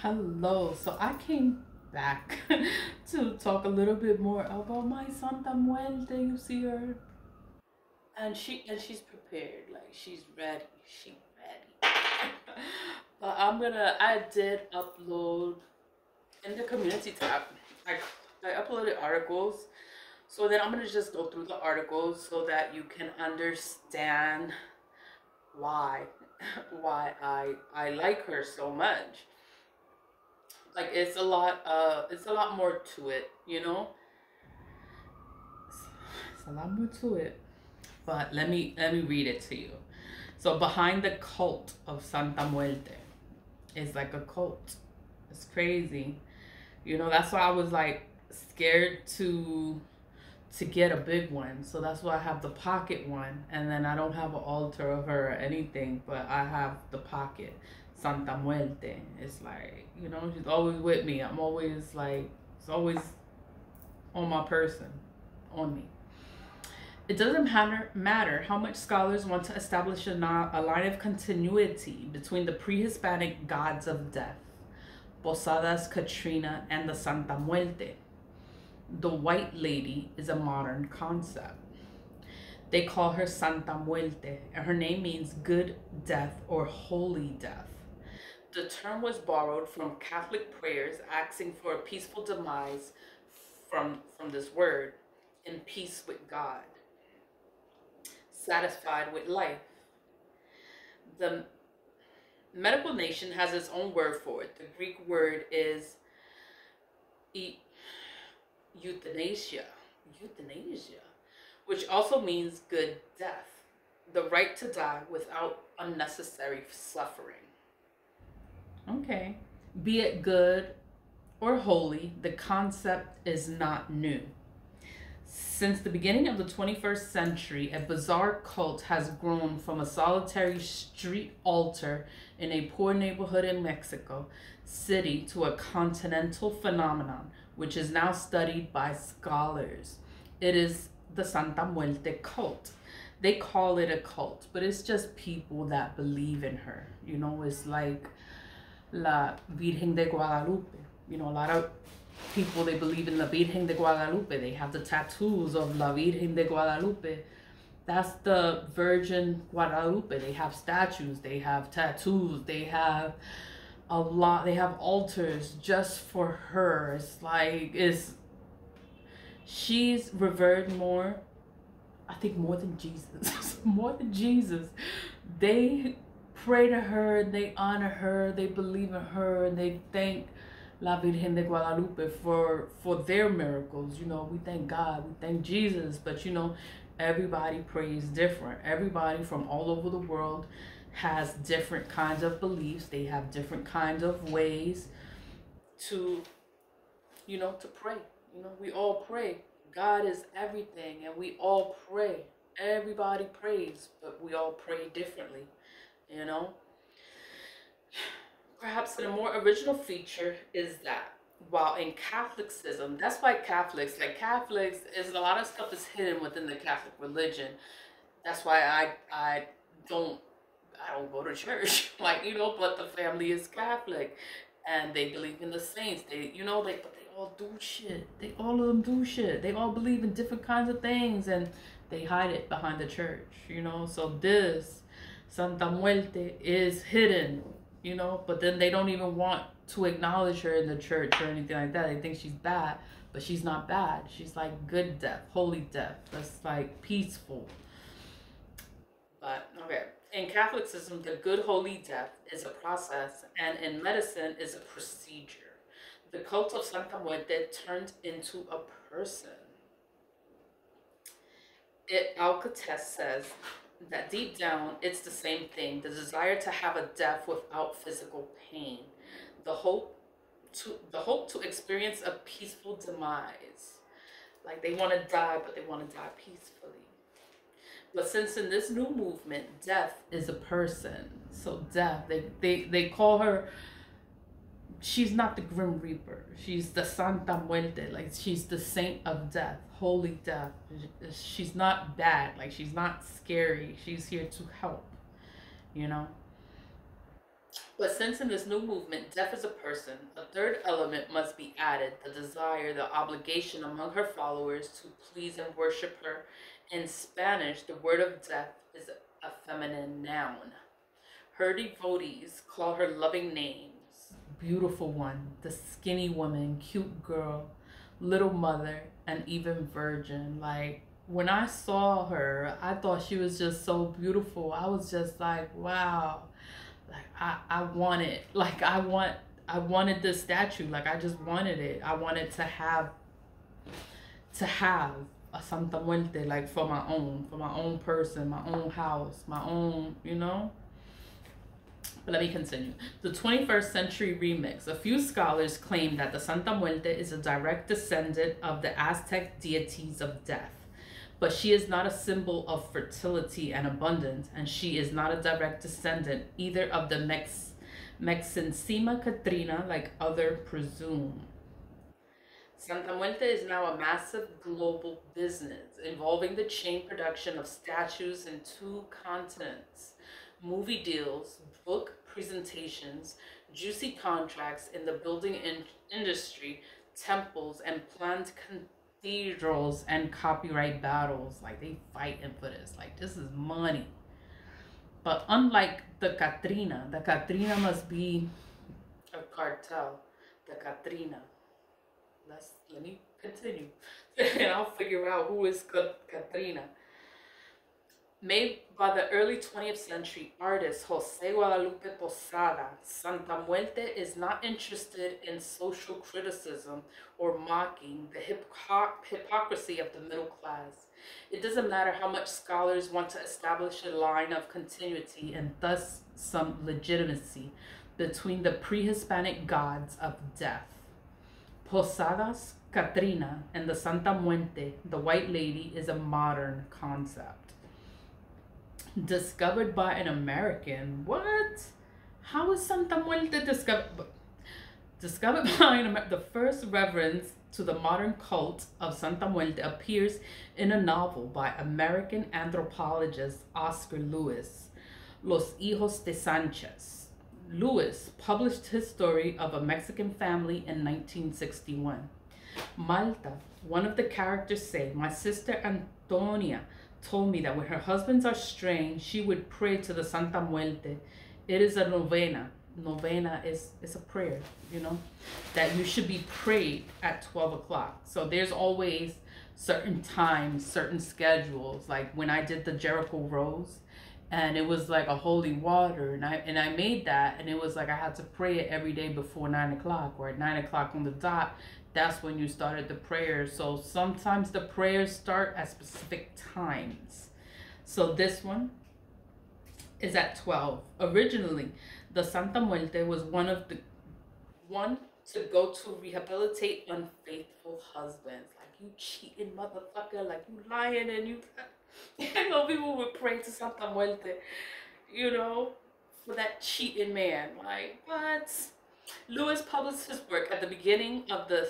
Hello. So I came back to talk a little bit more about my Santa Muerte. You see her, and she's prepared. Like she's ready. She ready. But I did upload in the community tab. I I uploaded articles. So then I'm gonna just go through the articles so that you can understand why why I like her so much. Like it's a lot more to it, you know. It's a lot more to it. But let me read it to you. So behind the cult of Santa Muerte is like a cult. It's crazy. You know, that's why I was like scared to get a big one. So that's why I have the pocket one, and then I don't have an altar of her or anything, but I have the pocket Santa Muerte. It's like, you know, she's always with me. I'm always like, it's always on my person, on me. It doesn't matter how much scholars want to establish a line of continuity between the pre-Hispanic gods of death, Posadas Katrina and the Santa Muerte. The White Lady is a modern concept. They call her Santa Muerte, and her name means good death or holy death. The term was borrowed from Catholic prayers asking for a peaceful demise from this word, in peace with God, satisfied with life. The medical nation has its own word for it. The Greek word is e- euthanasia. Euthanasia, which also means good death, the right to die without unnecessary suffering. Okay. Be it good or holy, the concept is not new. Since the beginning of the 21st century, a bizarre cult has grown from a solitary street altar in a poor neighborhood in Mexico City to a continental phenomenon, which is now studied by scholars. It is the Santa Muerte cult. They call it a cult, but it's just people that believe in her. You know, it's like La Virgen de Guadalupe. You know, a lot of people, they believe in La Virgen de Guadalupe. They have the tattoos of La Virgen de Guadalupe. That's the Virgin Guadalupe. They have statues, they have tattoos, they have a lot, they have altars just for her. It's like, it's she's revered more, I think, more than Jesus. More than Jesus. They pray to her, they honor her, they believe in her, and they thank La Virgen de Guadalupe for their miracles. You know, we thank God, we thank Jesus, but you know, everybody prays different. Everybody from all over the world has different kinds of beliefs. They have different kinds of ways to, you know, to pray. You know, we all pray. God is everything, and we all pray. Everybody prays, but we all pray differently, you know. Perhaps a more original feature is that while in Catholicism, that's why Catholics, like Catholics, is a lot of stuff is hidden within the Catholic religion. That's why don't I don't go to church, like, you know, but the family is Catholic, and they believe in the saints. They, you know, they, but they all do shit. They, all of them do shit. They all believe in different kinds of things, and they hide it behind the church, you know. So this Santa Muerte is hidden, you know, but then they don't even want to acknowledge her in the church or anything like that. They think she's bad, but she's not bad. She's like good death, holy death. That's like peaceful. But okay, in Catholicism, the good holy death is a process, and in medicine is a procedure. The cult of Santa Muerte turned into a person. Alcates says that deep down, it's the same thing: the desire to have a death without physical pain, the hope the hope to experience a peaceful demise. Like they want to die, but they want to die peacefully. But since in this new movement, death is a person, so death, they call her, she's not the Grim Reaper. She's the Santa Muerte. Like she's the saint of death, holy death. She's not bad. Like she's not scary. She's here to help, you know? But since in this new movement, death is a person, a third element must be added, the desire, the obligation among her followers to please and worship her. In Spanish, the word of death is a feminine noun. Her devotees call her loving names: beautiful one, the skinny woman, cute girl, little mother, and even virgin. Like, when I saw her, I thought she was just so beautiful. I was just like, wow. Like, I want it. Like, I wanted this statue. Like, I just wanted it. I wanted to have a Santa Muerte, like, for my own person, my own house, my own, you know. But let me continue. The 21st century remix. A few scholars claim that the Santa Muerte is a direct descendant of the Aztec deities of death. But she is not a symbol of fertility and abundance, and she is not a direct descendant either of the Santisima Catrina, like others presume. Santa Muerte is now a massive global business involving the chain production of statues in 2 continents, movie deals, book presentations, juicy contracts in the building industry, temples, and planned cathedrals and copyright battles. Like, they fighting for this. Like, this is money. But unlike the Katrina must be a cartel. The Katrina. Let me continue, and I'll figure out who is Katrina. Made by the early 20th century artist Jose Guadalupe Posada, Santa Muerte is not interested in social criticism or mocking the hypocrisy of the middle class. It doesn't matter how much scholars want to establish a line of continuity and thus some legitimacy between the pre-Hispanic gods of death. Posada's Katrina and the Santa Muerte, the White Lady, is a modern concept. Discovered by an American. What? How is Santa Muerte discovered? Discovered by an American. The first reference to the modern cult of Santa Muerte appears in a novel by American anthropologist Oscar Lewis, Los Hijos de Sanchez. Lewis published his story of a Mexican family in 1961. Malta, one of the characters say, my sister Antonia told me that when her husbands are strange, she would pray to the Santa Muerte. It is a novena. Novena is a prayer, you know, that you should be prayed at 12 o'clock. So there's always certain times, certain schedules. Like when I did the Jericho Rose, and it was like a holy water, and I made that, and it was like I had to pray it every day before 9 o'clock, or at 9 o'clock on the dot. That's when you started the prayers. So sometimes the prayers start at specific times. So this one is at 12. Originally, the Santa Muerte was one to go to rehabilitate unfaithful husbands. Like, you cheating motherfucker, like you lying, and you you know, people would pray to Santa Muerte, you know, for that cheating man. Like, what? Lewis published his work at the beginning of the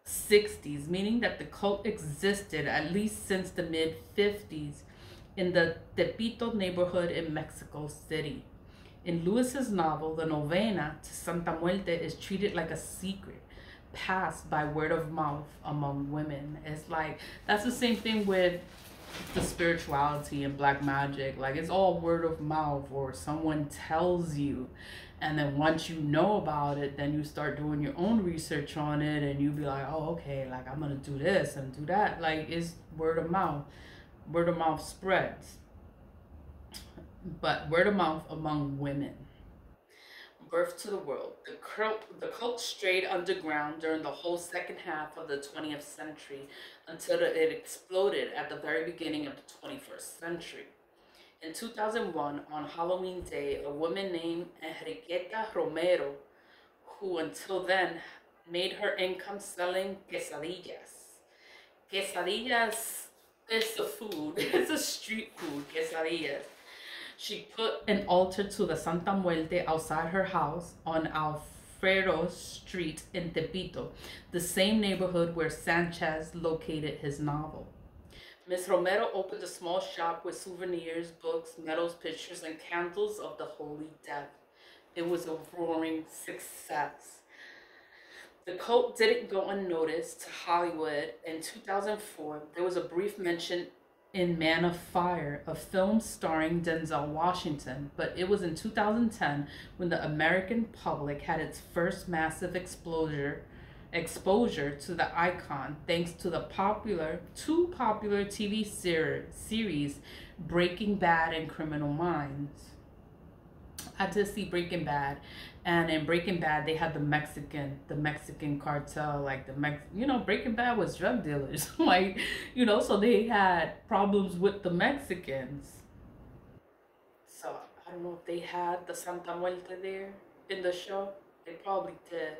60s, meaning that the cult existed at least since the mid-50s in the Tepito neighborhood in Mexico City. In Lewis's novel, the novena to Santa Muerte is treated like a secret passed by word of mouth among women. It's like, that's the same thing with the spirituality and black magic. Like, it's all word of mouth, or someone tells you, and then once you know about it, then you start doing your own research on it, and you be like, oh, okay, like I'm gonna do this and do that. Like, it's word of mouth. Word of mouth spreads, but word of mouth among women. Birth to the world. The cult strayed underground during the whole second half of the 20th century until it exploded at the very beginning of the 21st century. In 2001, on Halloween Day, a woman named Enriqueta Romero, who until then made her income selling quesadillas. Quesadillas is a food, it's a street food, quesadillas. She put an altar to the Santa Muerte outside her house on Alfredo Street in Tepito, the same neighborhood where Sanchez located his novel. Miss Romero opened a small shop with souvenirs, books, medals, pictures, and candles of the Holy Death. It was a roaring success. The cult didn't go unnoticed to Hollywood. In 2004, there was a brief mention in Man of Fire, a film starring Denzel Washington, but it was in 2010 when the American public had its first massive exposure to the icon thanks to the two popular TV series Breaking Bad and Criminal Minds. I did see Breaking Bad, and in Breaking Bad they had the Mexican cartel, like Breaking Bad was drug dealers, like so they had problems with the Mexicans. So I don't know if they had the Santa Muerte there in the show. They probably did.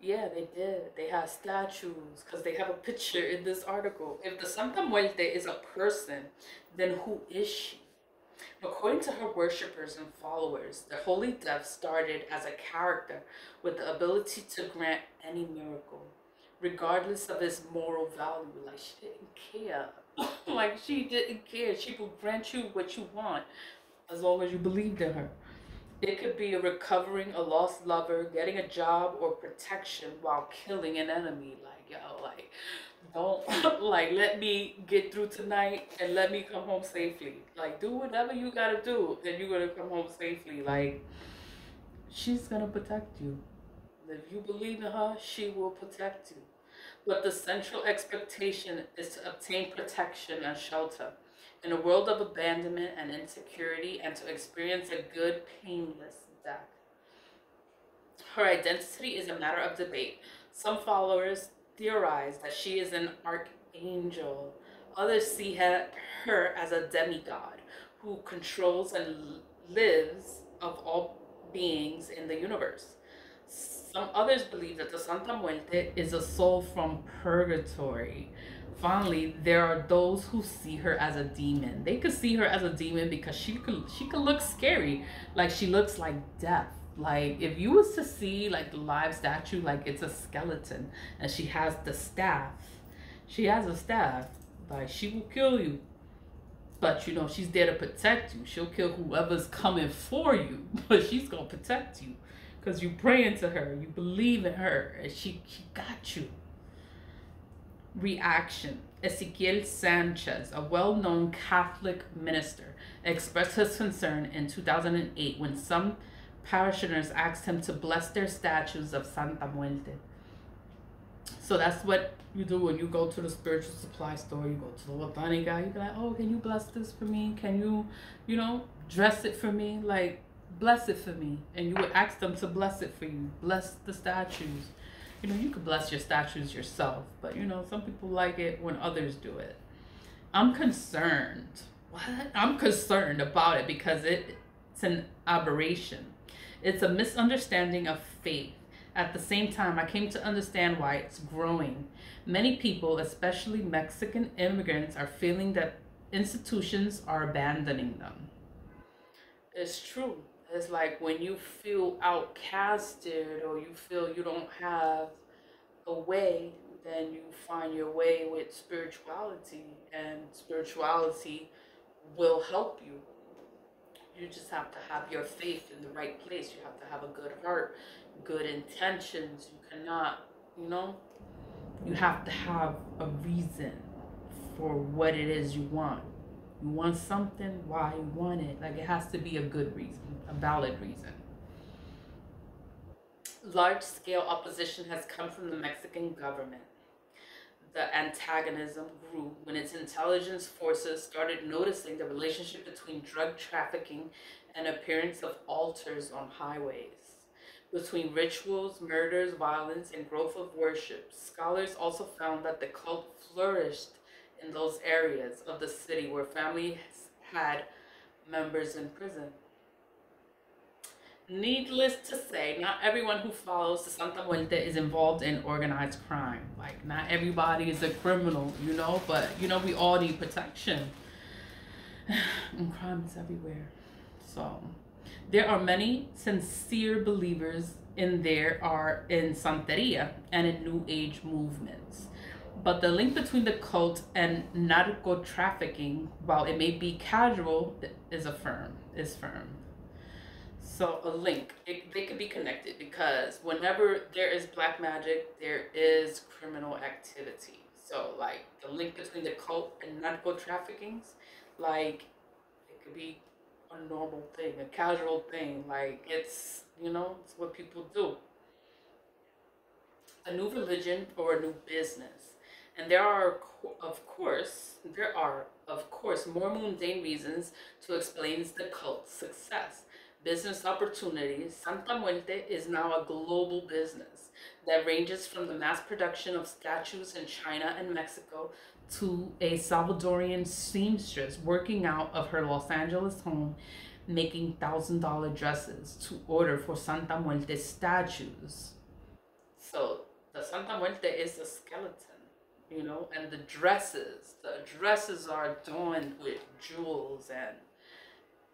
Yeah, they did. They had statues because they have a picture in this article. If the Santa Muerte is a person, then who is she? According to her worshippers and followers, the Holy Death started as a character with the ability to grant any miracle, regardless of its moral value. Like, she didn't care. Like, she didn't care. She will grant you what you want as long as you believed in her. It could be recovering a lost lover, getting a job, or protection while killing an enemy. Like, yo, like, don't, like, let me get through tonight and let me come home safely. Like, do whatever you gotta do, and you're gonna come home safely. Like, she's gonna protect you. If you believe in her, she will protect you. But the central expectation is to obtain protection and shelter in a world of abandonment and insecurity, and to experience a good, painless death. Her identity is a matter of debate. Some followers theorize that she is an archangel. Others see her as a demigod who controls and lives of all beings in the universe. Some others believe that the Santa Muerte is a soul from purgatory. Finally, there are those who see her as a demon. They could see her as a demon because she could look scary. Like, she looks like death. Like, if you was to see like the live statue, like it's a skeleton and she has the staff. She has a staff. Like, she will kill you. But she's there to protect you. She'll kill whoever's coming for you, but she's gonna protect you. Because you praying to her, you believe in her, and she got you. Reaction. Ezequiel Sanchez, a well-known Catholic minister, expressed his concern in 2008 when some parishioners asked him to bless their statues of Santa Muerte. So that's what you do when you go to the spiritual supply store. You go to the botanica, you be like, oh, can you bless this for me? Can you, dress it for me? Like, bless it for me. And you would ask them to bless it for you. Bless the statues. You could bless your statues yourself, but some people like it when others do it. I'm concerned. What? I'm concerned about it because it's an aberration. It's a misunderstanding of faith. At the same time, I came to understand why it's growing. Many people, especially Mexican immigrants, are feeling that institutions are abandoning them. It's true. It's like when you feel outcasted or you feel you don't have a way, then you find your way with spirituality, and spirituality will help you. You just have to have your faith in the right place. You have to have a good heart, good intentions. You cannot, you have to have a reason for what it is you want. You want something, why you want it. Like, it has to be a good reason, a valid reason. Large-scale opposition has come from the Mexican government. The antagonism grew when its intelligence forces started noticing the relationship between drug trafficking and appearance of altars on highways. Between rituals, murders, violence, and growth of worship, scholars also found that the cult flourished in those areas of the city where families had members in prison. Needless to say, not everyone who follows the Santa Muerte is involved in organized crime. Like, not everybody is a criminal, but, we all need protection. And crime is everywhere. So, there are many sincere believers in Santeria and in New Age movements. But the link between the cult and narco trafficking, while it may be casual, is firm. So a link, they could be connected because whenever there is black magic, there is criminal activity. So like the link between the cult and narco traffickings, like it could be a normal thing, a casual thing. Like it's what people do. A new religion or a new business. And there are of course more mundane reasons to explain the cult's success. Business opportunities. Santa Muerte is now a global business that ranges from the mass production of statues in China and Mexico to a Salvadorian seamstress working out of her Los Angeles home making $1,000 dresses to order for Santa Muerte statues. So the Santa Muerte is a skeleton, and the dresses are adorned with jewels, and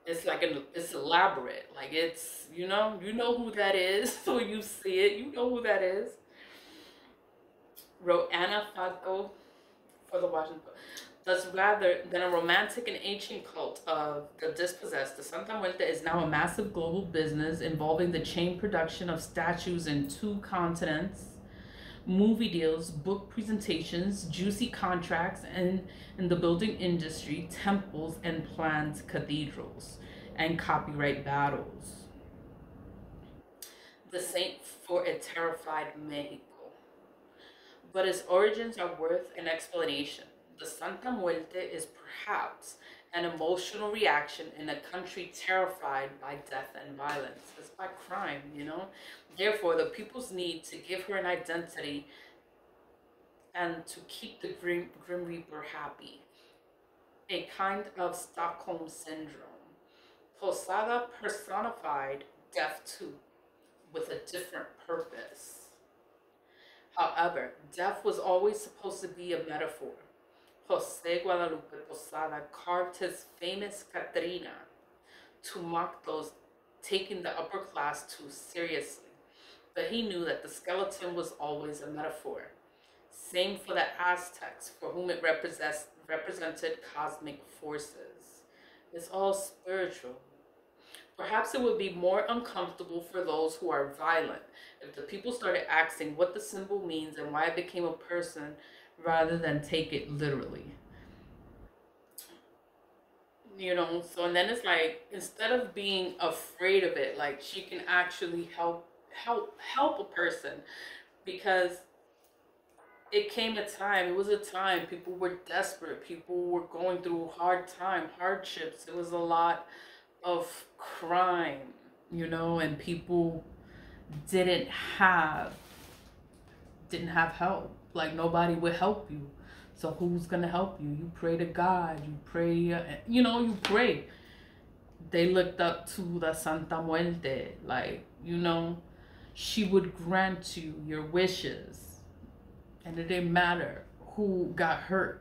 it's elaborate. Like you know who that is. So you see it, you know who that is. Wrote Anna Falco for the Washington Post. Thus, rather than a romantic and ancient cult of the dispossessed, the Santa Muerte is now a massive global business involving the chain production of statues in 2 continents, movie deals, book presentations, juicy contracts, and in the building industry, temples and planned cathedrals, and copyright battles. The saint for a terrified Mexico. But its origins are worth an explanation. The Santa Muerte is perhaps an emotional reaction in a country terrified by death and violence. It's by crime. Therefore, the people's need to give her an identity and to keep the Grim Reaper happy. A kind of Stockholm syndrome. Posada personified death too, with a different purpose. However, death was always supposed to be a metaphor. Jose Guadalupe Posada carved his famous Catrina to mock those taking the upper class too seriously. But he knew that the skeleton was always a metaphor. Same for the Aztecs, for whom it represented cosmic forces. It's all spiritual. Perhaps it would be more uncomfortable for those who are violent if the people started asking what the symbol means and why it became a person rather than take it literally. So and then it's like instead of being afraid of it, like she can actually help a person because it was a time people were desperate, people were going through hardships. It was a lot of crime, and people didn't have didn't have help. Like nobody would help you. So who's gonna help you? You pray to God. You pray. You pray. They looked up to the Santa Muerte. Like she would grant you your wishes, and it didn't matter who got hurt.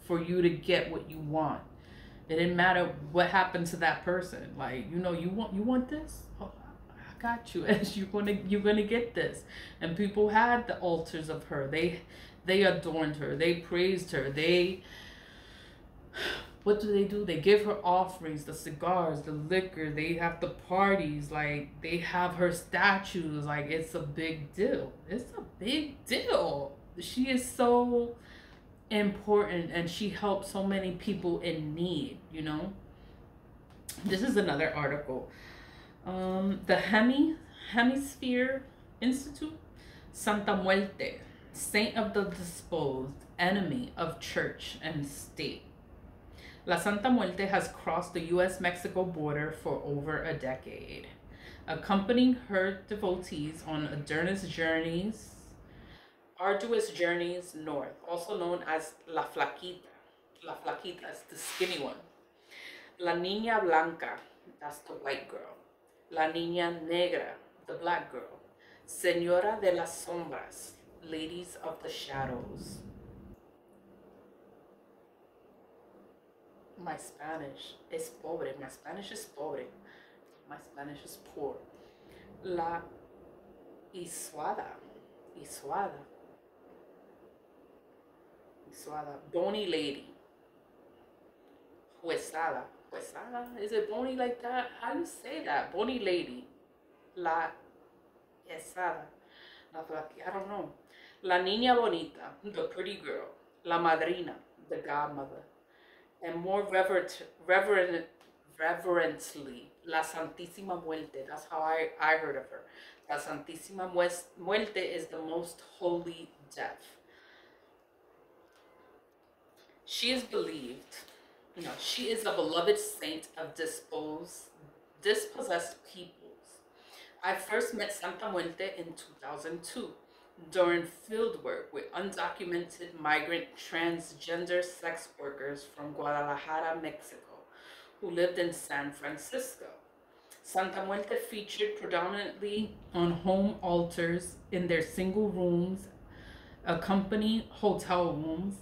For you to get what you want. It didn't matter what happened to that person. Like you want this. Oh, I got you, and you're gonna get this. And people had the altars of her. They adorned her. They praised her. What do they do? They give her offerings, the cigars, the liquor. They have the parties. Like they have her statues. Like it's a big deal. It's a big deal. She is so important, and she helped so many people in need. This is another article. The Hemisphere Institute. Santa Muerte, saint of the disposed, enemy of church and state. La Santa Muerte has crossed the US-Mexico border for over a decade, accompanying her devotees on arduous journeys north, also known as La Flaquita. La Flaquita is the skinny one. La Niña Blanca, that's the white girl. La Niña Negra, the black girl. Señora de las Sombras, ladies of the shadows. My Spanish is pobre. My Spanish is pobre. My Spanish is poor. La Isuada. Isuada. Isuada. Bony lady. Huesada. Pesada? Is it bony like that? How do you say that? Bony lady. La pesada. I don't know. La niña bonita, the pretty girl. La madrina, the godmother. And more reverently, La Santisima Muerte. That's how I heard of her. La Santisima Muerte is the most holy death. She is believed, she is a beloved saint of dispossessed peoples. I first met Santa Muerte in 2002 during field work with undocumented migrant transgender sex workers from Guadalajara, Mexico, who lived in San Francisco. Santa Muerte featured predominantly on home altars in their single rooms, accompanying hotel rooms.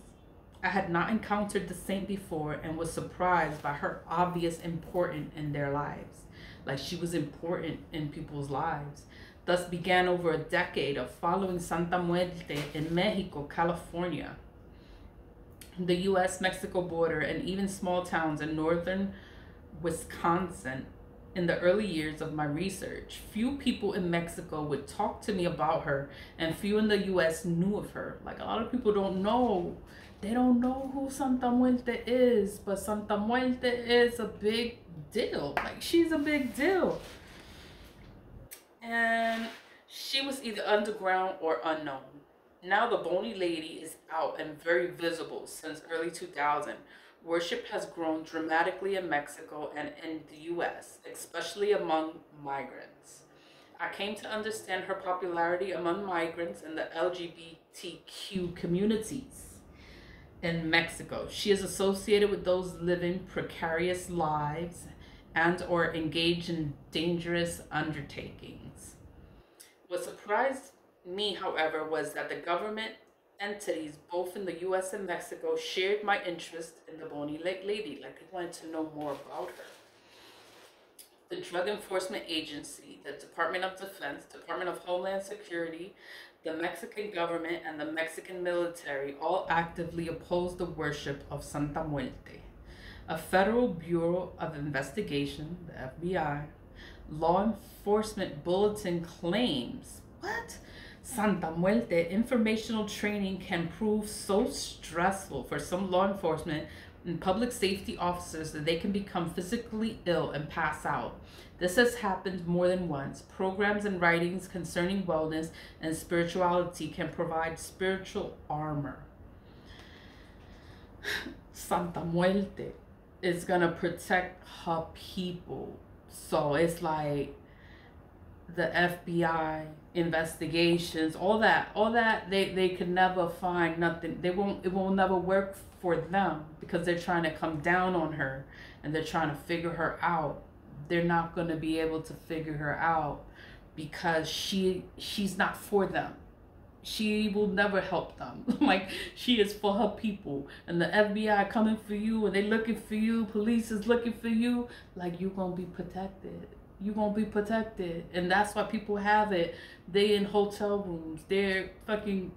I had not encountered the saint before and was surprised by her obvious importance in their lives. Like she was important in people's lives. Thus began over a decade of following Santa Muerte in Mexico, California, the US-Mexico border, and even small towns in northern Wisconsin. In the early years of my research, few people in Mexico would talk to me about her, and few in the US knew of her. Like a lot of people don't know. They don't know who Santa Muerte is, but Santa Muerte is a big deal. Like she's a big deal. And she was either underground or unknown. Now the bony lady is out and very visible since early 2000. Worship has grown dramatically in Mexico and in the US, especially among migrants. I came to understand her popularity among migrants and the LGBTQ communities in Mexico. She is associated with those living precarious lives and or engaged in dangerous undertakings. What surprised me, however, was that the government entities, both in the US and Mexico, shared my interest in the bony lady. Like they wanted to know more about her. The Drug Enforcement Agency, the Department of Defense, Department of Homeland Security, the Mexican government, and the Mexican military all actively opposed the worship of Santa Muerte. A Federal Bureau of Investigation, the FBI, law enforcement bulletin claims, what? Santa Muerte informational training can prove so stressful for some law enforcement and public safety officers that they can become physically ill and pass out. This has happened more than once. Programs and writings concerning wellness and spirituality can provide spiritual armor. Santa Muerte is gonna protect her people. So it's like the FBI investigations, all that they can never find nothing. It will never work for them because they're trying to come down on her and they're trying to figure her out. They're not going to be able to figure her out because she's not for them. She will never help them. Like she is for her people, and the FBI coming for you and they looking for you, police is looking for you. Like you're gonna be protected. You're gonna be protected. And that's why people have it. They in hotel rooms, they're fucking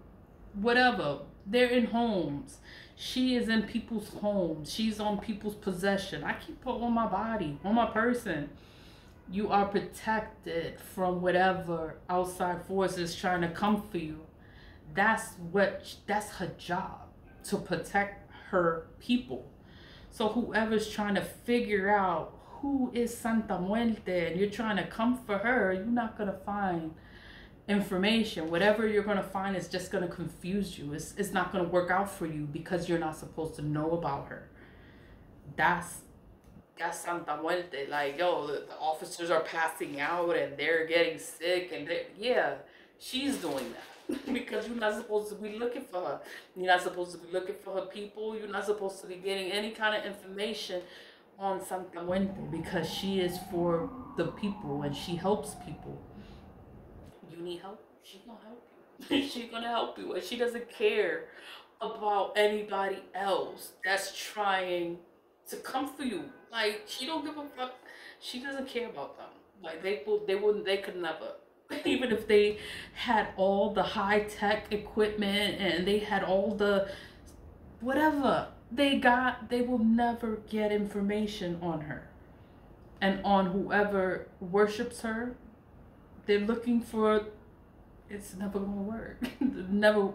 whatever, they're in homes. She is in people's homes, she's on people's possession. I keep her on my body, on my person. You are protected from whatever outside forces trying to come for you. That's her job, to protect her people. So whoever's trying to figure out who is Santa Muerte and you're trying to come for her, you're not going to find information. Whatever you're going to find is just going to confuse you. It's not going to work out for you because you're not supposed to know about her. That's Santa Muerte. Like, yo, the officers are passing out and they're getting sick and yeah, she's doing that. Because you're not supposed to be looking for her. You're not supposed to be looking for her people. You're not supposed to be getting any kind of information on Santa Muerte because she is for the people and she helps people. You need help? She's gonna help you. She's gonna help you. And she doesn't care about anybody else that's trying to come for you. Like, she don't give a fuck. She doesn't care about them. Like, they could never. Even if they had all the high-tech equipment and they had all the whatever, they will never get information on her and on whoever worships her. They're looking for, it's never gonna work. Never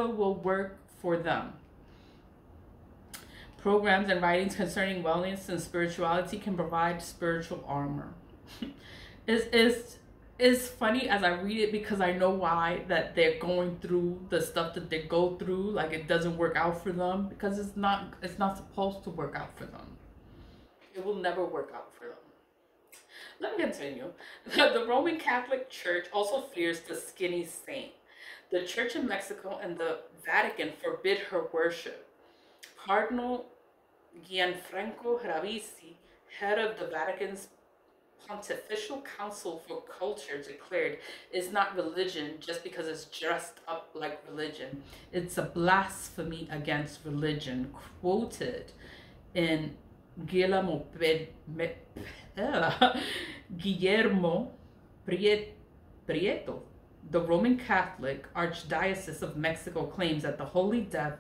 will work for them. Programs and writings concerning wellness and spirituality can provide spiritual armor. It's funny as I read it, because I know why that they're going through the stuff that they go through. Like, it doesn't work out for them because it's not supposed to work out for them. It will never work out for them. Let me continue. The Roman Catholic Church also fears the skinny saint. The Church in Mexico and the Vatican forbid her worship. Cardinal Gianfranco Ravisi, head of the Vatican's Pontifical Council for Culture, declared, "It's not religion just because it's dressed up like religion. It's a blasphemy against religion," quoted in Guillermo Prieto. The Roman Catholic Archdiocese of Mexico claims that the Holy Death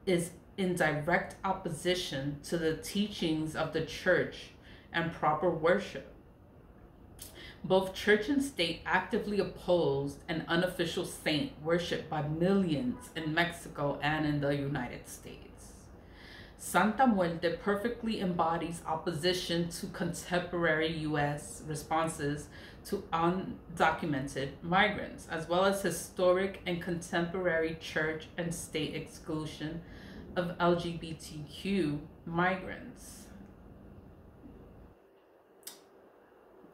is in direct opposition to the teachings of the Church and proper worship. Both church and state actively opposed an unofficial saint worshipped by millions in Mexico and in the United States. Santa Muerte perfectly embodies opposition to contemporary U.S. responses to undocumented migrants, as well as historic and contemporary church and state exclusion of LGBTQ migrants.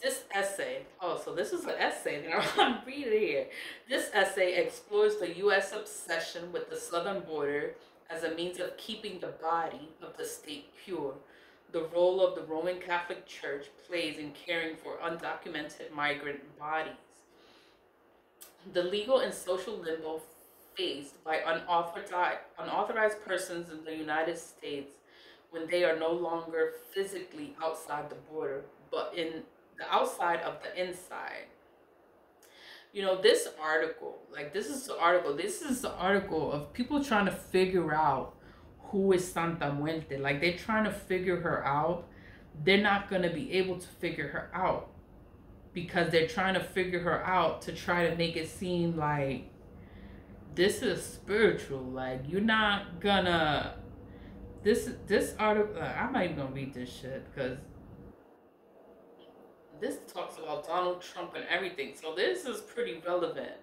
This essay, so this is an essay that I want to read it here. This essay explores the U.S. obsession with the southern border as a means of keeping the body of the state pure, the role of the Roman Catholic Church plays in caring for undocumented migrant bodies, the legal and social limbo faced by unauthorized persons in the United States when they are no longer physically outside the border, but in the outside of the inside. You know, this is the article of people trying to figure out who is Santa Muerte. Like, they're trying to figure her out. They're not going to be able to figure her out because they're trying to figure her out to try to make it seem like this is spiritual. Like, you're not gonna, this article, I'm not even gonna read this shit because this talks about Donald Trump and everything. So this is pretty relevant.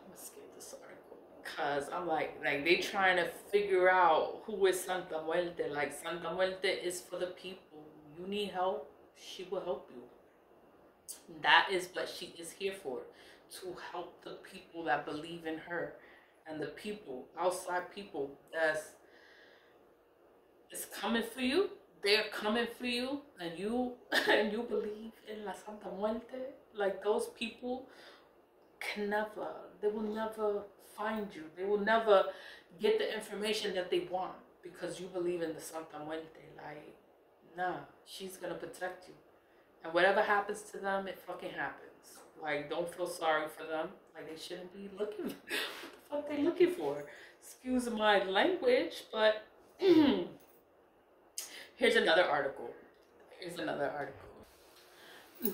Let's get this article because I'm like they trying to figure out who is Santa Muerte. Like, Santa Muerte is for the people. You need help, she will help you. That is what she is here for, to help the people that believe in her, and the people, outside people that's coming for you. They're coming for you, and you believe in La Santa Muerte. Like, those people they will never find you. They will never get the information that they want because you believe in the Santa Muerte. Like, nah, she's gonna protect you. And whatever happens to them, it fucking happens. Like, don't feel sorry for them. Like, they shouldn't be looking. What the fuck they looking for? Excuse my language, but here's another article.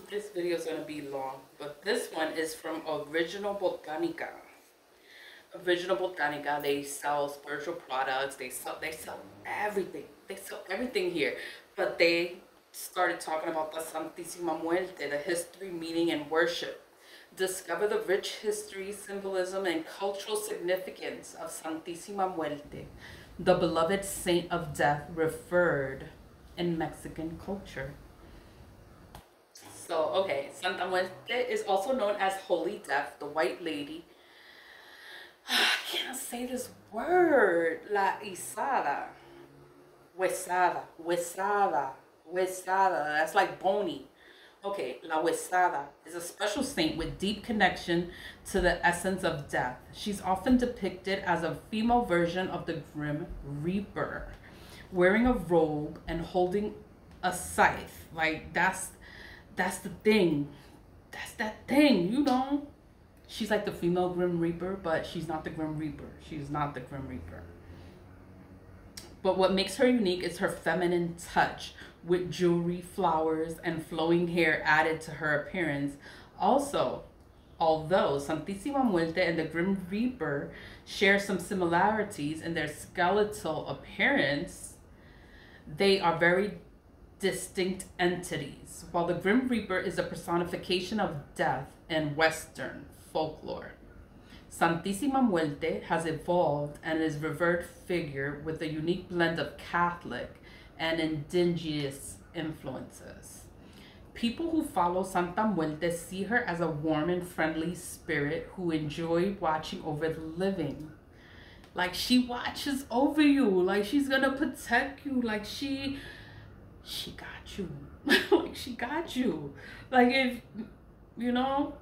This video is gonna be long, but this one is from Original Botanica. Original Botanica, they sell spiritual products. They sell everything. They sell everything here, but they started talking about the Santisima Muerte, the history, meaning, and worship. Discover the rich history, symbolism, and cultural significance of Santisima Muerte, the beloved saint of death revered in Mexican culture. So, okay, Santa Muerte is also known as Holy Death, the White Lady. I can't say this word. La Isada. Huesada. That's like bony. Okay, La Huesada is a special saint with deep connection to the essence of death. She's often depicted as a female version of the Grim Reaper, wearing a robe and holding a scythe. Like, that's the thing. That's that thing, you know. She's like the female Grim Reaper, but she's not the Grim Reaper. She's not the Grim Reaper. But what makes her unique is her feminine touch, with jewelry, flowers, and flowing hair added to her appearance. Also, although Santisima Muerte and the Grim Reaper share some similarities in their skeletal appearance, they are very distinct entities. While the Grim Reaper is a personification of death in Western folklore, Santisima Muerte has evolved and is a revered figure with a unique blend of Catholic and indigenous influences. People who follow Santa Muerte see her as a warm and friendly spirit who enjoy watching over the living. Like, she watches over you, like she's gonna protect you, like she got you. Like, she got you. Like, if you know,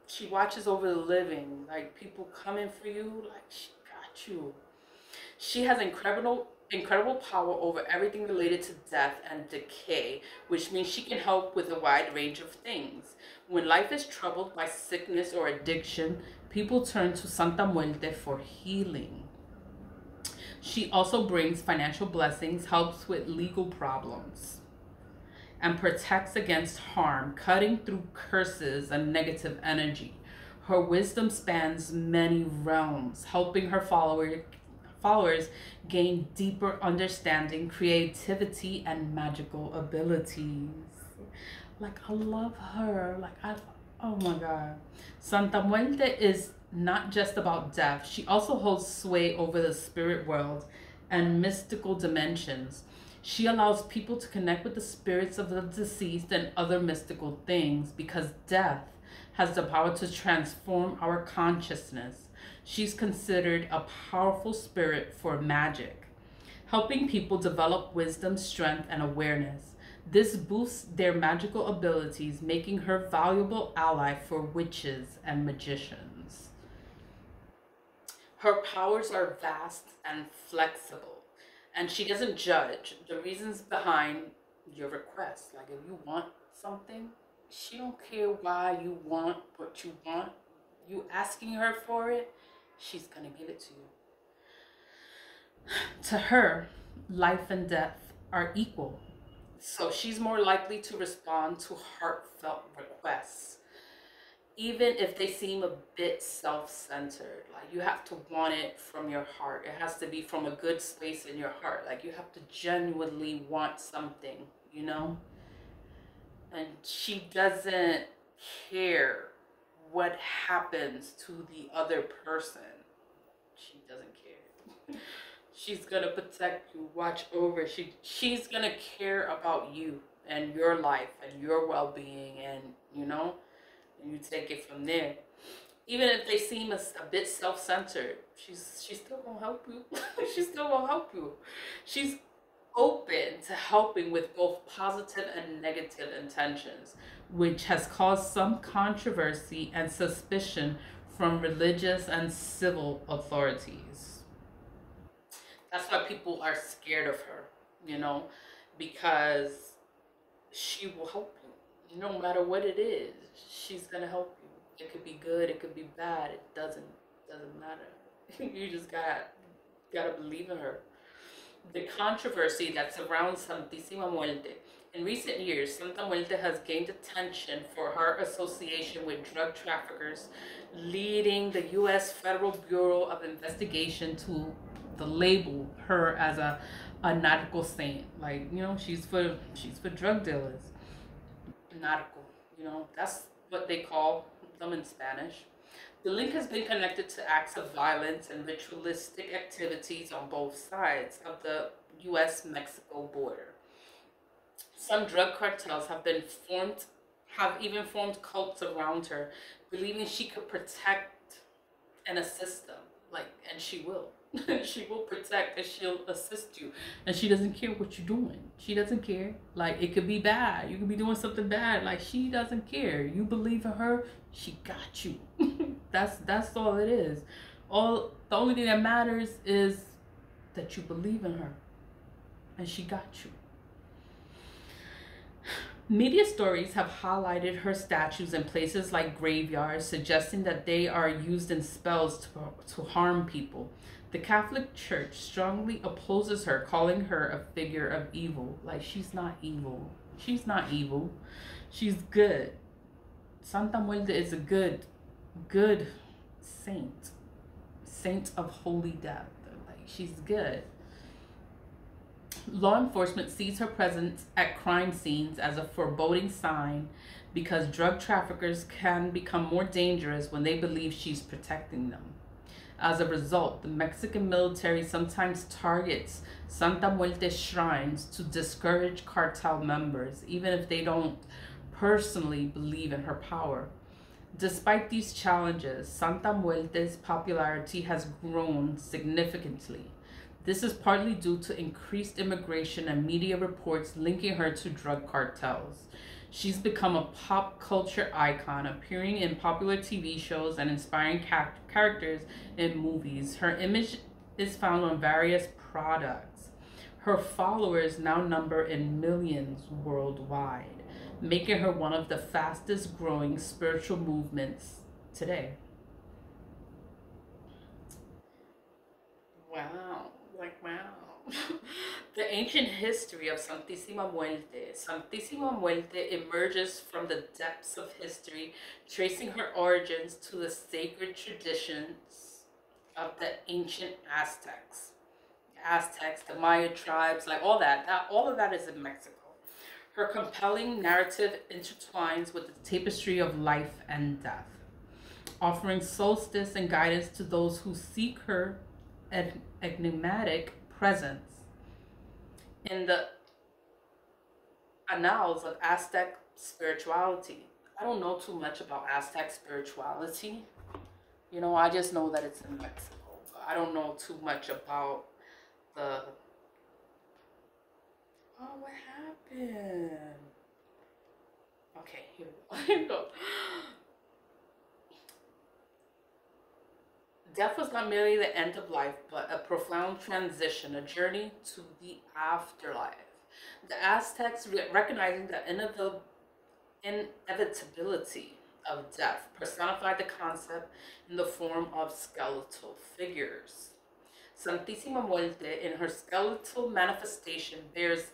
she watches over the living, like people coming for you, like she got you. She has incredible power over everything related to death and decay, which means she can help with a wide range of things. When life is troubled by sickness or addiction, people turn to Santa Muerte for healing. She also brings financial blessings, helps with legal problems, and protects against harm, cutting through curses and negative energy. Her wisdom spans many realms, helping her followers gain deeper understanding, creativity, and magical abilities. Like, I love her. Oh my God. Santa Muerte is not just about death. She also holds sway over the spirit world and mystical dimensions. She allows people to connect with the spirits of the deceased and other mystical things because death has the power to transform our consciousness. She's considered a powerful spirit for magic, helping people develop wisdom, strength, and awareness. This boosts their magical abilities, making her a valuable ally for witches and magicians. Her powers are vast and flexible, and she doesn't judge the reasons behind your request. Like, if you want something, she don't care why you want what you want. You asking her for it, she's gonna give it to you. To her, life and death are equal. So she's more likely to respond to heartfelt requests, even if they seem a bit self-centered. Like, you have to want it from your heart. It has to be from a good space in your heart. Like, you have to genuinely want something, you know? And she doesn't care what happens to the other person. She doesn't care. She's gonna protect you, watch over. She's gonna care about you and your life and your well-being, and you know, and you take it from there. Even if they seem a bit self-centered, she's still gonna help you. She's still gonna help you. She's open to helping with both positive and negative intentions, which has caused some controversy and suspicion from religious and civil authorities. That's why people are scared of her, you know, because she will help you. No matter what it is, she's gonna help you. It could be good, it could be bad. It doesn't matter. You just gotta believe in her. The controversy that surrounds Santisima Muerte. In recent years, Santa Muerte has gained attention for her association with drug traffickers, leading the U.S. Federal Bureau of Investigation to label her as a nautical saint. Like, you know, she's for drug dealers. Nautical, you know, that's what they call them in Spanish. The link has been connected to acts of violence and ritualistic activities on both sides of the U.S.-Mexico border. Some drug cartels have even formed cults around her, believing she could protect and assist them. Like, and she will. She will protect and she'll assist you. And she doesn't care what you're doing. She doesn't care. Like, it could be bad. You could be doing something bad. Like, she doesn't care. You believe in her, she got you. That's all it is. The only thing that matters is that you believe in her. And she got you. Media stories have highlighted her statues in places like graveyards, suggesting that they are used in spells to harm people. The Catholic Church strongly opposes her, calling her a figure of evil. Like, she's not evil. She's not evil. She's good. Santa Muerte is a good saint. Saint of holy death. Like, she's good. Law enforcement sees her presence at crime scenes as a foreboding sign because drug traffickers can become more dangerous when they believe she's protecting them. As a result, the Mexican military sometimes targets Santa Muerte shrines to discourage cartel members, even if they don't personally believe in her power. Despite these challenges, Santa Muerte's popularity has grown significantly. This is partly due to increased immigration and media reports linking her to drug cartels. She's become a pop culture icon, appearing in popular TV shows and inspiring characters in movies. Her image is found on various products. Her followers now number in millions worldwide, making her one of the fastest growing spiritual movements today. Wow, like wow. The ancient history of Santisima Muerte. Santisima Muerte emerges from the depths of history, tracing her origins to the sacred traditions of the ancient Aztecs. Aztecs, the Maya tribes, like all of that is in Mexico. Her compelling narrative intertwines with the tapestry of life and death, offering solstice and guidance to those who seek her enigmatic presence. In the annals of Aztec spirituality, I don't know too much about Aztec spirituality. I just know that it's in Mexico. I don't know too much about the. Oh, what happened? Okay, here we go. Here we go. Death was not merely the end of life, but a profound transition, a journey to the afterlife. The Aztecs, recognizing the inevitability of death, personified the concept in the form of skeletal figures. Santísima Muerte, in her skeletal manifestation, bears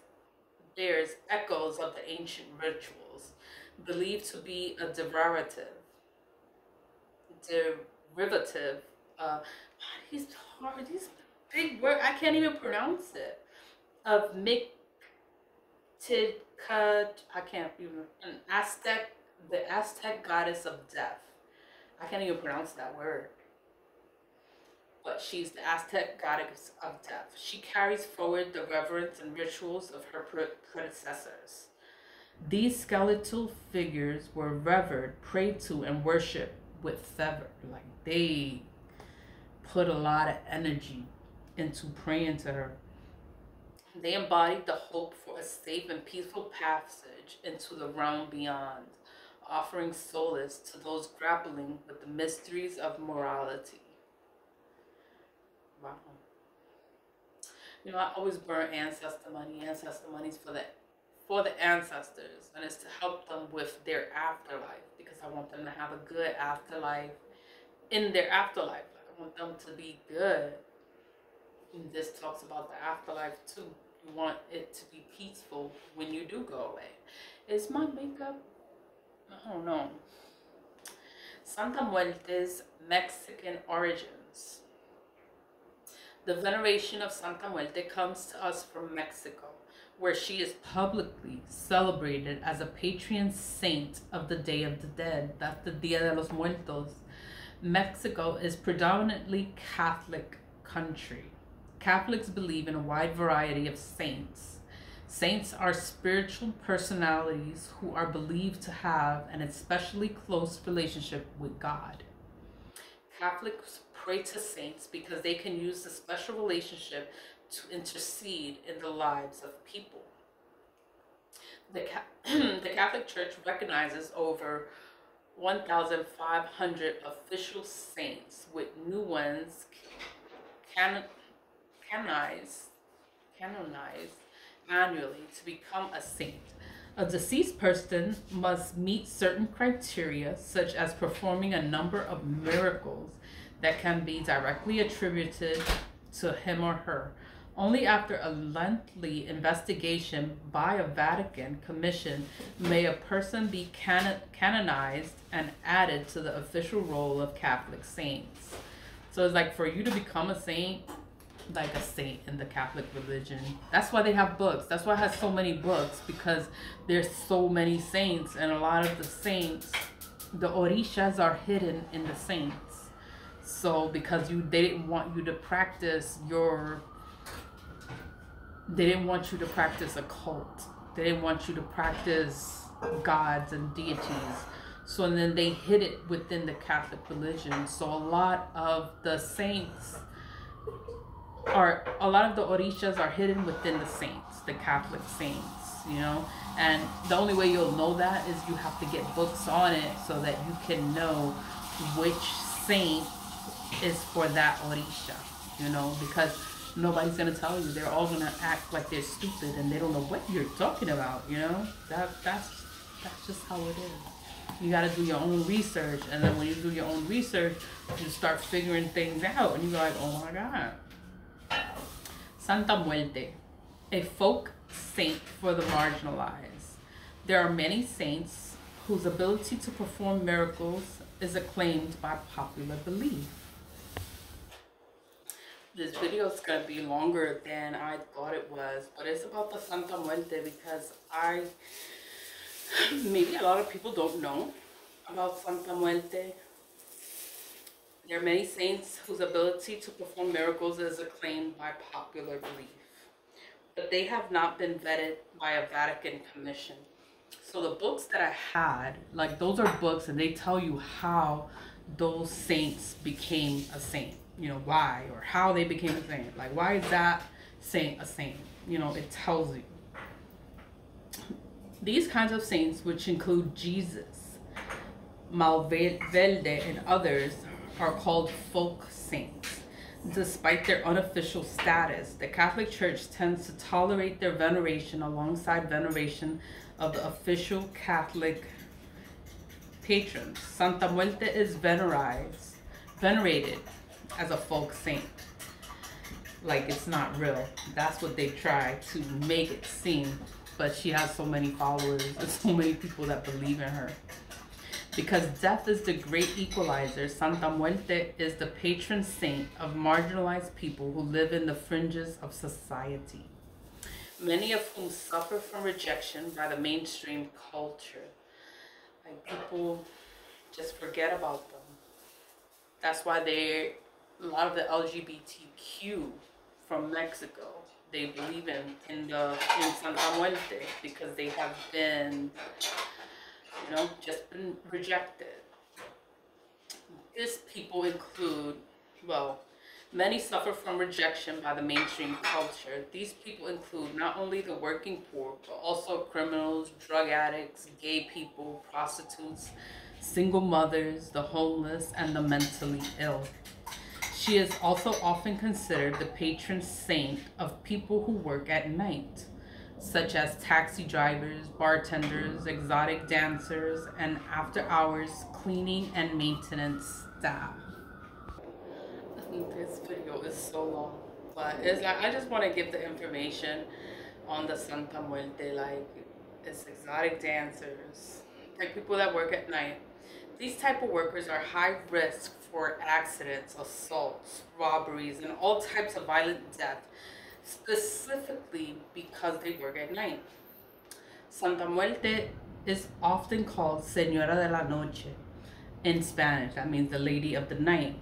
echoes of the ancient rituals, believed to be a derivative. Uh, these hard, these big words, I can't even pronounce it. Of I can't even, an Aztec, the Aztec goddess of death. I can't even pronounce that word. But she's the Aztec goddess of death. She carries forward the reverence and rituals of her predecessors. These skeletal figures were revered, prayed to, and worshipped with fervor. Like, they put a lot of energy into praying to her. They embodied the hope for a safe and peaceful passage into the realm beyond, offering solace to those grappling with the mysteries of morality. Wow. I always burn ancestor money. Ancestor money's for the ancestors, and it's to help them with their afterlife, because I want them to have a good afterlife in their afterlife. I want them to be good. And this talks about the afterlife too. You want it to be peaceful when you do go away. Is my makeup? I don't know. Santa Muerte's Mexican origins. The veneration of Santa Muerte comes to us from Mexico, where she is publicly celebrated as a patron saint of the Day of the Dead. That's the Dia de los Muertos. Mexico is predominantly Catholic country. Catholics believe in a wide variety of saints. Saints are spiritual personalities who are believed to have an especially close relationship with God. Catholics pray to saints because they can use the special relationship to intercede in the lives of people. The Catholic Church recognizes over 1,500 official saints, with new ones canonized annually to become a saint. A deceased person must meet certain criteria, such as performing a number of miracles that can be directly attributed to him or her. Only after a lengthy investigation by a Vatican commission may a person be canonized and added to the official roll of Catholic saints. So it's like for you to become a saint, like a saint in the Catholic religion. That's why they have books. That's why it has so many books, because there's so many saints, and a lot of the saints, the orishas are hidden in the saints. So because they didn't want you to practice they didn't want you to practice a cult. They didn't want you to practice gods and deities. So then they hid it within the Catholic religion. So a lot of the orishas are hidden within the saints, the Catholic saints, and the only way you'll know that is you have to get books on it so that you can know which saint is for that orisha, because nobody's gonna tell you. They're all gonna act like they're stupid and they don't know what you're talking about, that's just how it is. You gotta do your own research, and then when you do your own research, you start figuring things out, and you're like, oh my God. Santa Muerte, a folk saint for the marginalized. There are many saints whose ability to perform miracles is acclaimed by popular belief. This video is going to be longer than I thought it was, but it's about the Santa Muerte because maybe a lot of people don't know about Santa Muerte. There are many saints whose ability to perform miracles is acclaimed by popular belief, but they have not been vetted by a Vatican commission. So the books that I had, like those are books and they tell you how those saints became a saint, why, or how they became a saint. Like, why is that saint a saint? It tells you. These kinds of saints, which include Jesus, Malverde, and others, are called folk saints. Despite their unofficial status, the Catholic Church tends to tolerate their veneration alongside veneration of the official Catholic patrons. Santa Muerte is venerated as a folk saint. Like it's not real. That's what they try to make it seem. But she has so many followers and so many people that believe in her. Because death is the great equalizer, Santa Muerte is the patron saint of marginalized people who live in the fringes of society, many of whom suffer from rejection by the mainstream culture. Like, people just forget about them. That's why a lot of the LGBTQ from Mexico, they believe in Santa Muerte because they have been just been rejected. These people include, many suffer from rejection by the mainstream culture. These people include not only the working poor, but also criminals, drug addicts, gay people, prostitutes, single mothers, the homeless, and the mentally ill. She is also often considered the patron saint of people who work at night, such as taxi drivers, bartenders, exotic dancers, and after-hours cleaning and maintenance staff. This video is so long, but it's like I just want to give the information on the Santa Muerte. Like, it's exotic dancers, like people that work at night. These type of workers are high risk for accidents, assaults, robberies, and all types of violent death, specifically because they work at night. Santa Muerte is often called Señora de la Noche in Spanish. That means the Lady of the Night,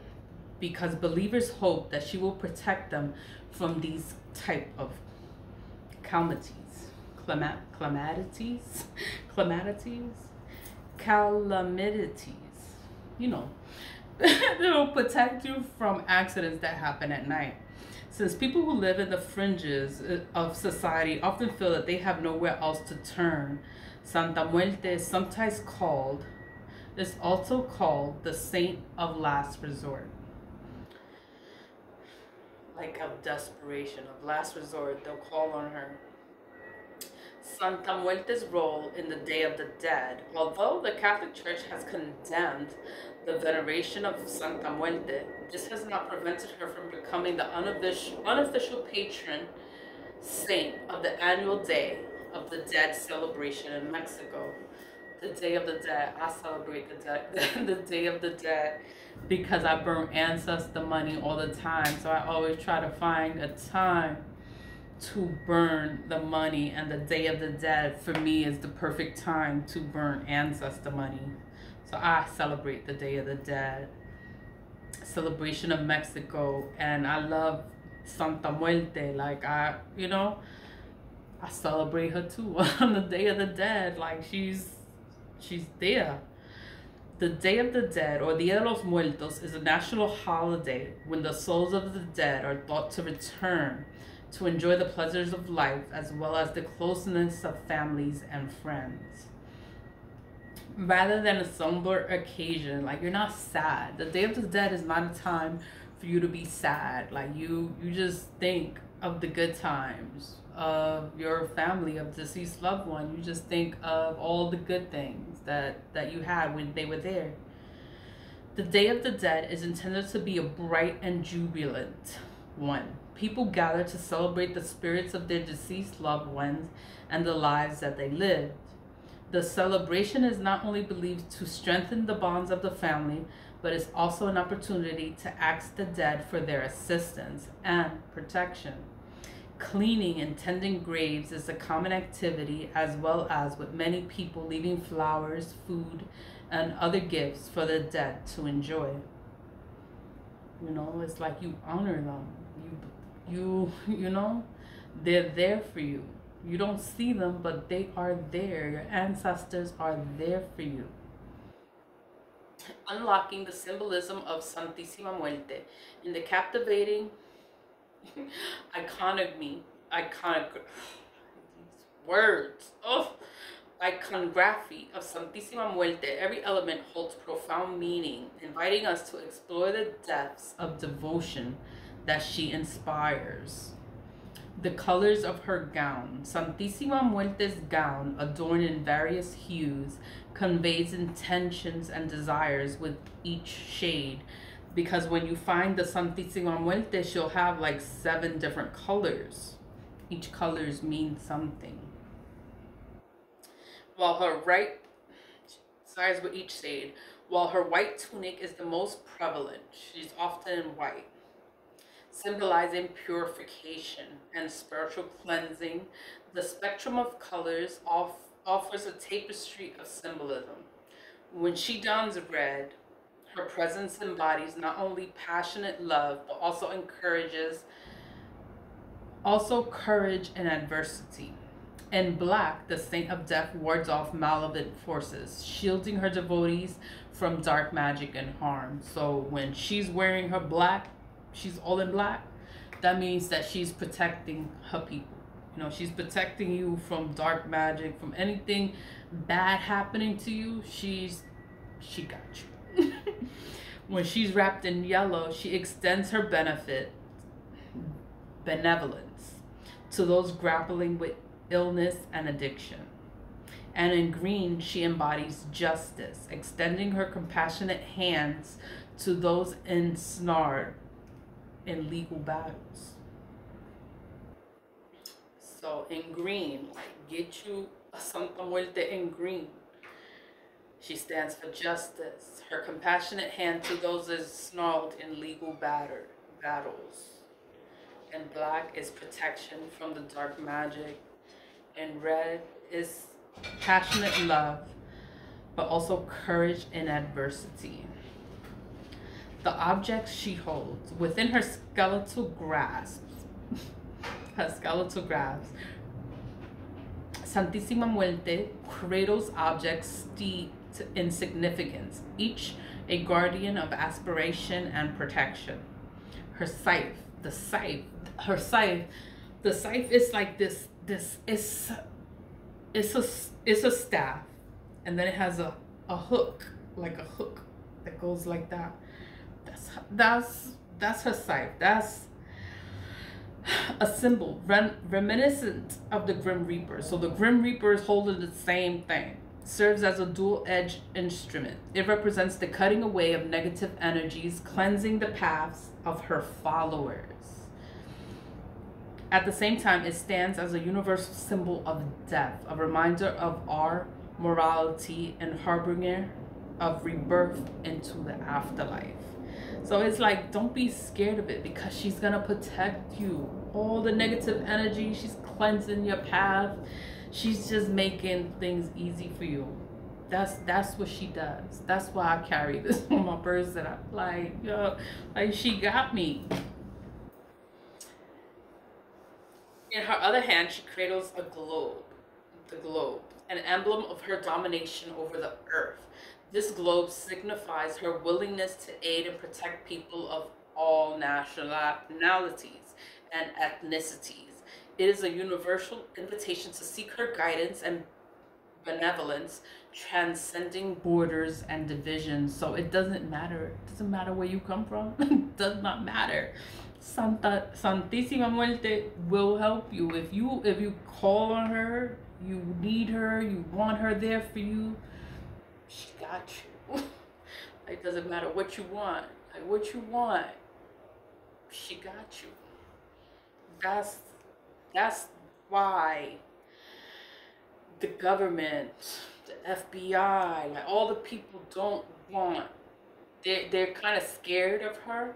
because believers hope that she will protect them from these type of calamities. They will protect you from accidents that happen at night. Since people who live in the fringes of society often feel that they have nowhere else to turn, Santa Muerte is sometimes also called the Saint of Last Resort. Like of desperation, of last resort, they'll call on her. Santa Muerte's role in the Day of the Dead. Although the Catholic Church has condemned the veneration of Santa Muerte, this has not prevented her from becoming the unofficial patron saint of the annual Day of the Dead celebration in Mexico. The Day of the Dead, I celebrate the Day of the Dead because I burn ancestor money all the time. So I always try to find a time to burn the money, and the Day of the Dead for me is the perfect time to burn ancestor money. So I celebrate the Day of the Dead, celebration of Mexico, and I love Santa Muerte. Like I celebrate her too on the Day of the Dead. Like she's there. The Day of the Dead, or Dia de los Muertos, is a national holiday when the souls of the dead are thought to return to enjoy the pleasures of life as well as the closeness of families and friends. Rather than a somber occasion, like you're not sad. The Day of the Dead is not a time for you to be sad. Like you just think of the good times of your family, of deceased loved one. You just think of all the good things that you had when they were there. The Day of the Dead is intended to be a bright and jubilant one. People gather to celebrate the spirits of their deceased loved ones and the lives that they lived. The celebration is not only believed to strengthen the bonds of the family, but is also an opportunity to ask the dead for their assistance and protection. Cleaning and tending graves is a common activity, as well as with many people leaving flowers, food, and other gifts for the dead to enjoy. It's like you honor them. They're there for you. You don't see them, but they are there. Your ancestors are there for you. Unlocking the symbolism of Santisima Muerte in the captivating iconic words of iconography of Santisima Muerte. Every element holds profound meaning, inviting us to explore the depths of devotion that she inspires. The colors of her gown. Santisima Muerte's gown, adorned in various hues, conveys intentions and desires with each shade. Because when you find the Santisima Muerte, she'll have like 7 different colors. Each colors mean something. While her with each shade. While her white tunic is the most prevalent, she's often in white, symbolizing purification and spiritual cleansing. The spectrum of colors offers a tapestry of symbolism. When she dons red, her presence embodies not only passionate love, but also courage and adversity. In black, the Saint of Death wards off malevolent forces, shielding her devotees from dark magic and harm. So when she's wearing her black, she's all in black, that means that she's protecting her people. She's protecting you from dark magic, from anything bad happening to you. She got you. When she's wrapped in yellow, she extends her benevolence to those grappling with illness and addiction. And in green, she embodies justice, extending her compassionate hands to those ensnared in legal battles. So in green, get you a Santa Muerte in green. She stands for justice, her compassionate hand to those ensnared in legal battles. And black is protection from the dark magic. And red is passionate love, but also courage in adversity. The objects she holds within her skeletal grasp, Santisima Muerte cradles objects steeped in significance, each a guardian of aspiration and protection. Her scythe, the scythe is like this. It's a staff, and then it has a hook, like a hook that goes like that. That's her scythe. A symbol reminiscent of the Grim Reaper. So the Grim Reaper is holding the same thing. Serves as a dual-edged instrument. It represents the cutting away of negative energies, cleansing the paths of her followers. At the same time, it stands as a universal symbol of death, a reminder of our morality and harbinger of rebirth into the afterlife. So it's like, don't be scared of it, because she's gonna protect you. All the negative energy, she's cleansing your path. She's just making things easy for you. That's what she does. That's why I carry this on my person. I'm like, yo, like, she got me. In her other hand, she cradles a globe, the globe, an emblem of her domination over the earth. This globe signifies her willingness to aid and protect people of all nationalities and ethnicities. It is a universal invitation to seek her guidance and benevolence, transcending borders and divisions. So it doesn't matter. It doesn't matter where you come from. It does not matter. Santisima Muerte will help you. If you call on her, you need her, you want her there for you, she got you. It doesn't matter what you want. Like, what you want, she got you. That's why the government, the FBI, like, all the people don't want, they're kind of scared of her,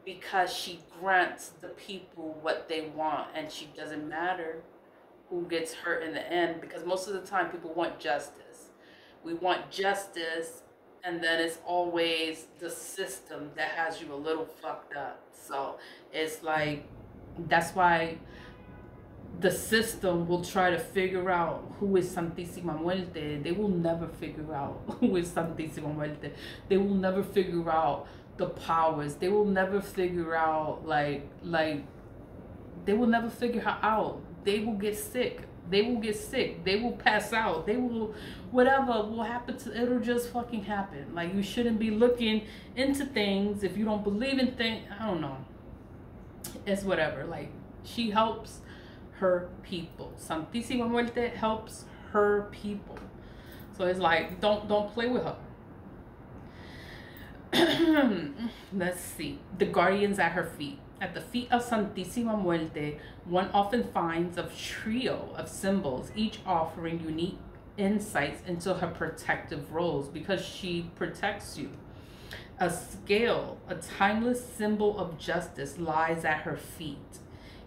because she grants the people what they want, and she doesn't matter who gets hurt in the end, because most of the time people want justice. We want justice, and then it's always the system that has you a little fucked up. So it's like, that's why the system will try to figure out who is Santisima Muerte. They will never figure out who is Santisima Muerte. They will never figure out the powers. They will never figure out, like they will never figure her out. They will get sick. They will get sick. They will pass out. They will, whatever will happen to, it'll just fucking happen. Like, you shouldn't be looking into things if you don't believe in things. I don't know. It's whatever. Like, she helps her people. Santisima Muerte helps her people. So it's like, don't play with her. Let's see. The guardians at her feet. At the feet of Santisima Muerte, one often finds a trio of symbols, each offering unique insights into her protective roles, because she protects you. A scale, a timeless symbol of justice, lies at her feet.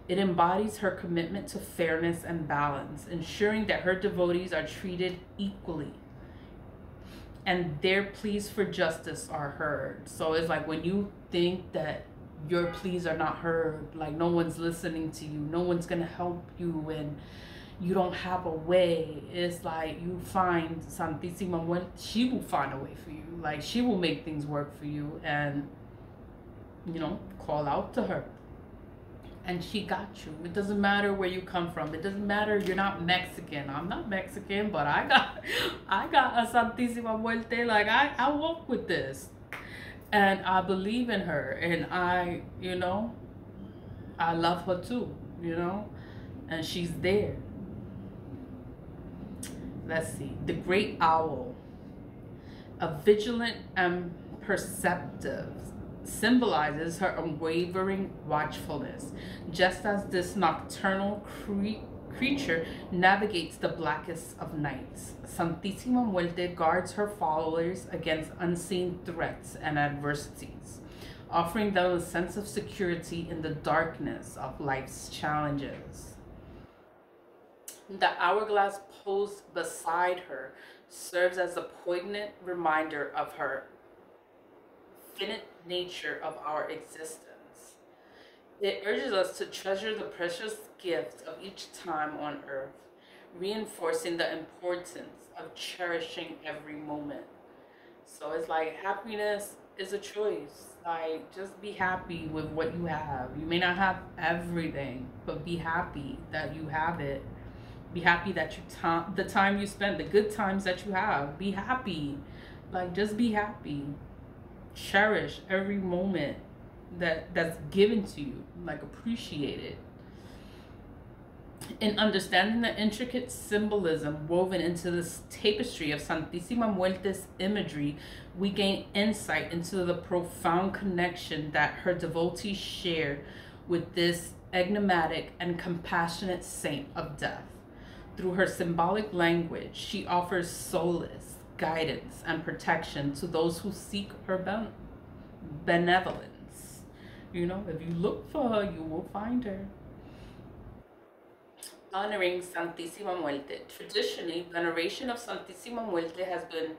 It embodies her commitment to fairness and balance, ensuring that her devotees are treated equally and their pleas for justice are heard. So it's like, when you think that your pleas are not heard, like no one's listening to you, no one's gonna help you, and you don't have a way, it's like, you find Santisima Muerte. She will find a way for you. Like, she will make things work for you, and, you know, call out to her. And she got you. It doesn't matter where you come from. It doesn't matter, you're not Mexican. I'm not Mexican, but I got a Santisima Muerte. Like, I walk with this. And I believe in her. And I, you know, I love her too, you know. And she's there. Let's see. The great owl. A vigilant and perceptive, symbolizes her unwavering watchfulness, just as this nocturnal creature navigates the blackest of nights. Santisima Muerte guards her followers against unseen threats and adversities, offering them a sense of security in the darkness of life's challenges. The hourglass posed beside her serves as a poignant reminder of her finite nature of our existence. It urges us to treasure the precious gift of each time on earth, reinforcing the importance of cherishing every moment. So it's like, happiness is a choice. Like, just be happy with what you have. You may not have everything, but be happy that you have it. Be happy that the time you spend, the good times that you have. Be happy. Like, just be happy. Cherish every moment that's given to you. Like, appreciate it. In understanding the intricate symbolism woven into this tapestry of Santisima Muerte's imagery, we gain insight into the profound connection that her devotees share with this enigmatic and compassionate saint of death. Through her symbolic language, she offers solace, guidance, and protection to those who seek her benevolence. You know, if you look for her, you will find her. Honoring Santisima Muerte. Traditionally, veneration of Santisima Muerte has been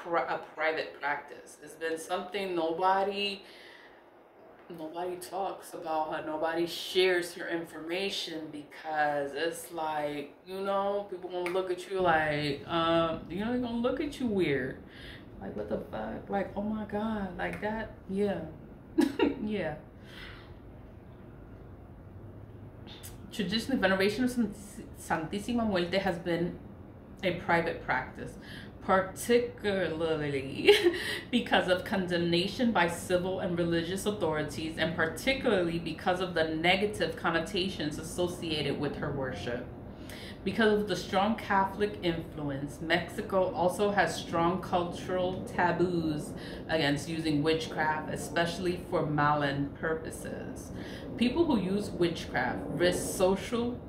a private practice. It's been something nobody talks about her. Nobody shares her information because it's like, you know, people gonna look at you like, you know, they're gonna look at you weird. Like, what the fuck? Like, oh my God, like that? Yeah. Yeah. Traditionally, veneration of Santisima Muerte has been a private practice, particularly because of condemnation by civil and religious authorities, and particularly because of the negative connotations associated with her worship. Because of the strong Catholic influence, Mexico also has strong cultural taboos against using witchcraft, especially for malign purposes. People who use witchcraft risk social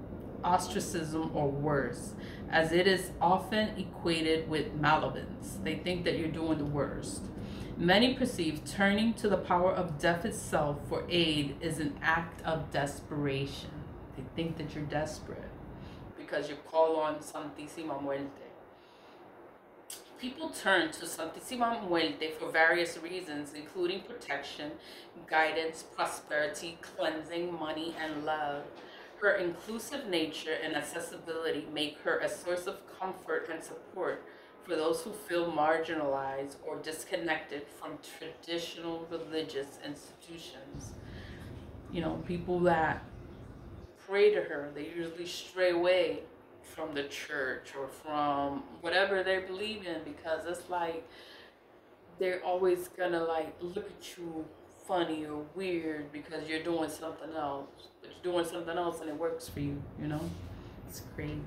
ostracism or worse, as it is often equated with malevolence. They think that you're doing the worst. Many perceive turning to the power of death itself for aid is an act of desperation. They think that you're desperate because you call on Santisima Muerte. People turn to Santisima Muerte for various reasons, including protection, guidance, prosperity, cleansing, money, and love. Her inclusive nature and accessibility make her a source of comfort and support for those who feel marginalized or disconnected from traditional religious institutions. You know, people that pray to her, they usually stray away from the church or from whatever they believe in because it's like they're always gonna like look at you funny or weird because you're doing something else, but you're doing something else and it works for you, you know? It's crazy.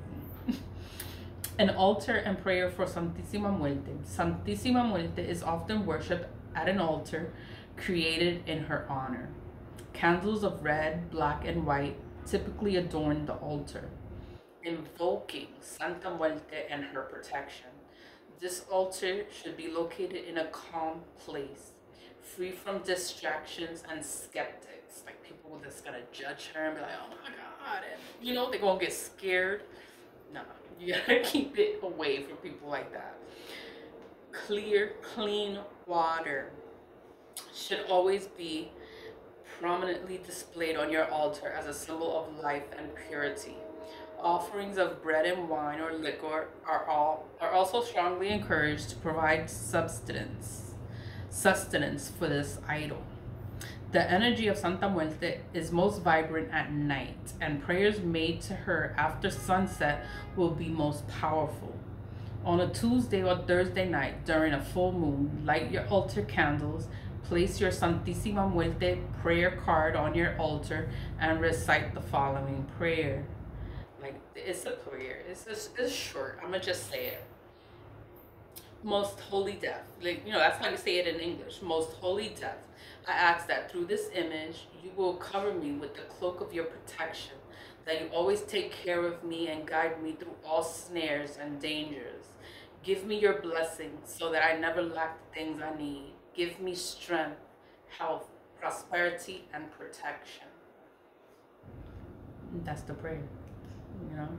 An altar and prayer for Santisima Muerte. Santisima Muerte is often worshipped at an altar created in her honor. Candles of red, black, and white typically adorn the altar, invoking Santa Muerte and her protection. This altar should be located in a calm place, free from distractions and skeptics, like people that's gonna judge her and be like, oh my God, and you know, they're gonna get scared. No, you gotta keep it away from people like that. Clear, clean water should always be prominently displayed on your altar as a symbol of life and purity. Offerings of bread and wine or liquor are also strongly encouraged to provide sustenance for this idol. The energy of Santa Muerte is most vibrant at night, and prayers made to her after sunset will be most powerful. On a Tuesday or Thursday night during a full moon, light your altar candles, place your Santisima Muerte prayer card on your altar, and recite the following prayer. Like, it's a prayer. It's short. I'm gonna just say it. Most holy death. Like, you know, that's how you say it in English. Most holy death. I ask that through this image, you will cover me with the cloak of your protection, that you always take care of me and guide me through all snares and dangers. Give me your blessings so that I never lack the things I need. Give me strength, health, prosperity, and protection. That's the prayer. You know,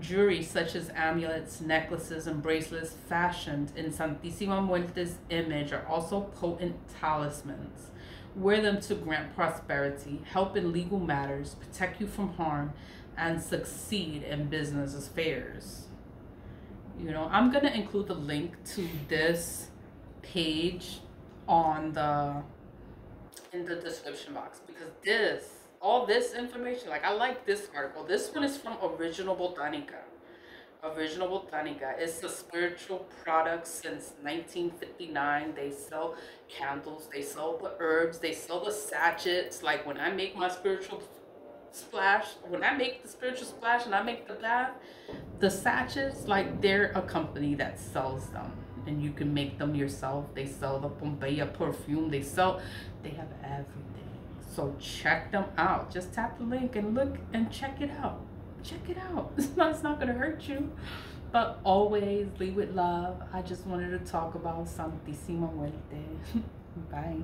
jewelry such as amulets, necklaces, and bracelets fashioned in Santisima Muerte's image are also potent talismans. Wear them to grant prosperity, help in legal matters, protect you from harm, and succeed in business affairs. You know, I'm gonna include the link to this page on in the description box, because all this information, like, I like this article. This one is from Original Botanica. Original Botanica is a spiritual product since 1959. They sell candles, they sell the herbs, they sell the sachets. Like, when I make my spiritual splash, when I make the spiritual splash and I make the bath, the sachets, like, they're a company that sells them, and you can make them yourself. They sell the Pompeia perfume. They have everything. So check them out. Just tap the link and look and check it out. Check it out. It's not gonna hurt you. But always lead with love. I just wanted to talk about Santisima Muerte. Bye.